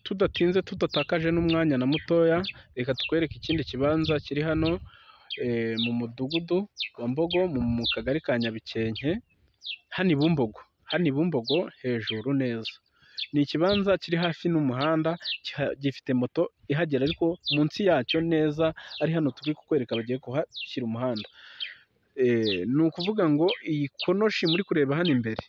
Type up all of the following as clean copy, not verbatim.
tudatinze tudatakaje n'umwanya na mutoya, reka tukwereke ikindi kibanza kiri hano mu mudugudu wa Mbogo mu kagari ka Nyabikenke, hano i Bumbogo hejuru neza. Ni ikibanza kiri hafi n'umuhanda, gifite moto ihagera ariko munsi yacyo neza, ari hano turi kukwereka bagiye kuhashyira umuhanda. Ni ukuvuga ngo iyi konoshi muri kureba hano imbere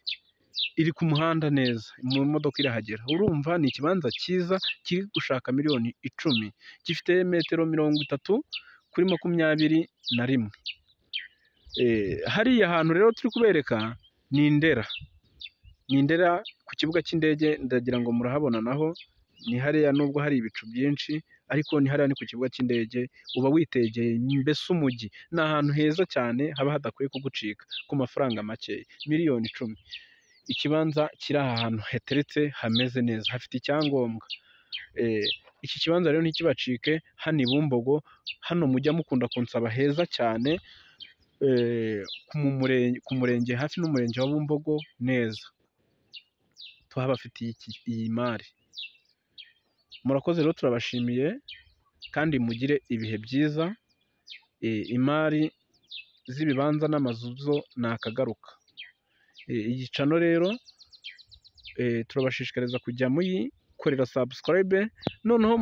iri ku muhanda neza, mu modoka irahagera. Urumva ni ikibanza cyiza kiri gushaka miliyoni 10, gifite metero 30 kuri 21. Hariya hantu rero turi kubereka ni Ndera ku kibuga cy'indege, ndagira ngo murahabona naho ni hariya, nubwo hari ibicu byinshi ariko ni hariya, ni ku kibuga cy'indege, uba witegeye mbese umujyi. Ni ahantu heza cyane haba hadakwiye kugucika ku mafaranga make, miliyoni 10. Ikibanza kiri aha hantu hateretse hameze neza, hafite icyangombwa. Iki kibanza rero ntikibacike, hano i Bumbogo, hano mujya mukunda kunsaba heza cyane, ku murenge hafi n'umurenge wa Bumbogo neza, tuhabafitiye iyi mari. Murakoze rero, turabashimiye kandi mugire ibihe byiza. Imari z'ibibanza n'amazu zo ni akagaruka. Iyi cano rero turabashishikariza kujya muyikorera subscribe, noneho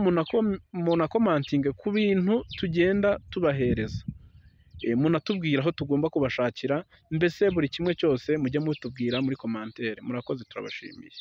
munakomantinge ku bintu tugenda tubahereza, munatubwira aho tugomba kubashakira, mbese buri kimwe cyose mujye mutubwira muri komantere. Murakoze, turabashimiye.